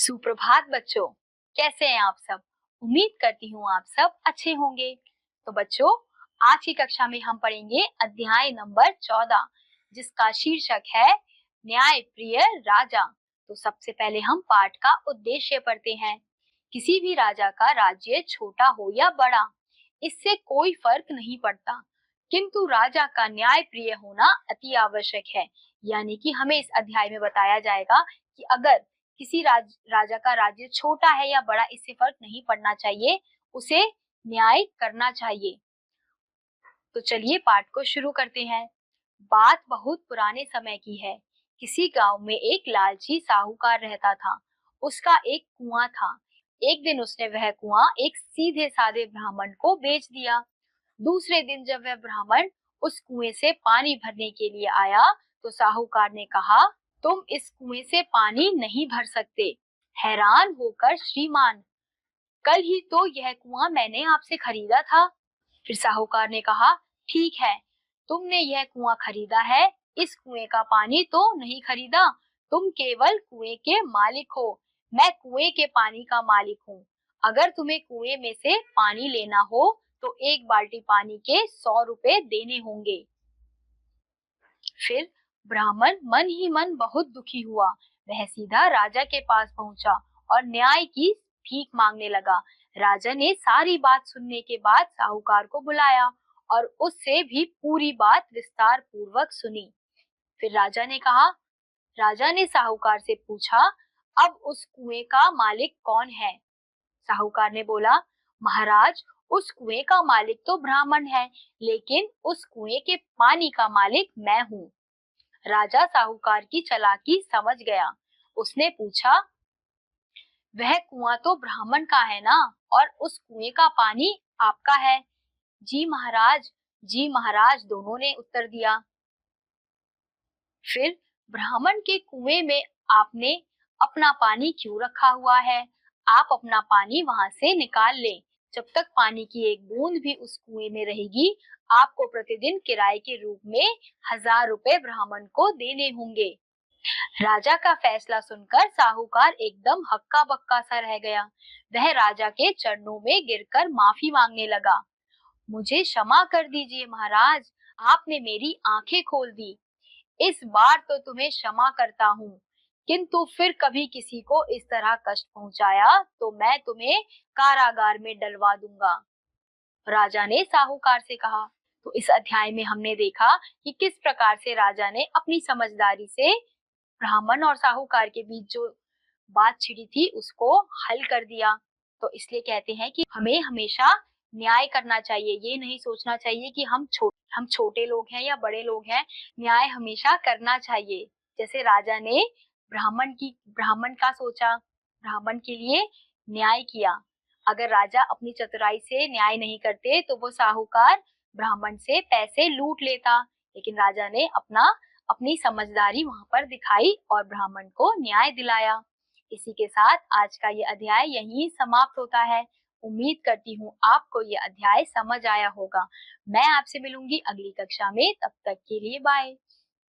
सुप्रभात बच्चों, कैसे हैं आप सब। उम्मीद करती हूँ आप सब अच्छे होंगे। तो बच्चों, आज की कक्षा में हम पढ़ेंगे अध्याय नंबर 14, जिसका शीर्षक है न्याय प्रिय राजा। तो सबसे पहले हम पाठ का उद्देश्य पढ़ते हैं। किसी भी राजा का राज्य छोटा हो या बड़ा, इससे कोई फर्क नहीं पड़ता, किंतु राजा का न्याय प्रिय होना अति आवश्यक है। यानी कि हमें इस अध्याय में बताया जाएगा कि अगर किसी राजा का राज्य छोटा है या बड़ा, इससे फर्क नहीं पड़ना चाहिए, उसे न्याय करना चाहिए। तो चलिए पाठ को शुरू करते हैं। बात बहुत पुराने समय की है। किसी गांव में एक लालची साहूकार रहता था। उसका एक कुआं था। एक दिन उसने वह कुआं एक सीधे साधे ब्राह्मण को बेच दिया। दूसरे दिन जब वह ब्राह्मण उस कुएं से पानी भरने के लिए आया, तो साहूकार ने कहा, तुम इस कुएं से पानी नहीं भर सकते। हैरान होकर, श्रीमान, कल ही तो यह कुआं मैंने आपसे खरीदा था। फिर साहूकार ने कहा, ठीक है, तुमने यह कुआं खरीदा है, इस कुएं का पानी तो नहीं खरीदा। तुम केवल कुएं के मालिक हो, मैं कुएं के पानी का मालिक हूँ। अगर तुम्हें कुएं में से पानी लेना हो तो एक बाल्टी पानी के 100 रुपए देने होंगे। फिर ब्राह्मण मन ही मन बहुत दुखी हुआ। वह सीधा राजा के पास पहुंचा और न्याय की भीख मांगने लगा। राजा ने सारी बात सुनने के बाद साहूकार को बुलाया और उससे भी पूरी बात विस्तार पूर्वक सुनी। फिर राजा ने साहूकार से पूछा, अब उस कुएं का मालिक कौन है? साहूकार ने बोला, महाराज, उस कुएं का मालिक तो ब्राह्मण है, लेकिन उस कुएं के पानी का मालिक मैं हूँ। राजा साहूकार की चालाकी समझ गया। उसने पूछा, वह कुआं तो ब्राह्मण का है ना, और उस कुएं का पानी आपका है? जी महाराज, दोनों ने उत्तर दिया। फिर ब्राह्मण के कुएं में आपने अपना पानी क्यों रखा हुआ है? आप अपना पानी वहां से निकाल लें। जब तक पानी की एक बूंद भी उस कुएं में रहेगी, आपको प्रतिदिन किराए के रूप में 1000 रुपए ब्राह्मण को देने होंगे। राजा का फैसला सुनकर साहूकार एकदम हक्का बक्का सा रह गया। वह राजा के चरणों में गिरकर माफी मांगने लगा। मुझे क्षमा कर दीजिए महाराज, आपने मेरी आंखें खोल दी। इस बार तो तुम्हें क्षमा करता हूँ, किंतु फिर कभी किसी को इस तरह कष्ट पहुंचाया तो मैं तुम्हें कारागार में डलवा दूंगा। राजा ने साहूकार से कहा। तो इस अध्याय में हमने देखा कि किस प्रकार से राजा ने अपनी समझदारी से ब्राह्मण और साहूकार के बीच जो बात छिड़ी थी उसको हल कर दिया। तो इसलिए कहते हैं कि हमें हमेशा न्याय करना चाहिए। ये नहीं सोचना चाहिए कि हम छोटे लोग हैं या बड़े लोग हैं, न्याय हमेशा करना चाहिए। जैसे राजा ने ब्राह्मण का सोचा, ब्राह्मण के लिए न्याय किया। अगर राजा अपनी चतुराई से न्याय नहीं करते तो वो साहूकार ब्राह्मण से पैसे लूट लेता, लेकिन राजा ने अपनी समझदारी वहां पर दिखाई और ब्राह्मण को न्याय दिलाया। इसी के साथ आज का ये अध्याय यहीं समाप्त होता है। उम्मीद करती हूँ आपको ये अध्याय समझ आया होगा। मैं आपसे मिलूंगी अगली कक्षा में, तब तक के लिए बाय।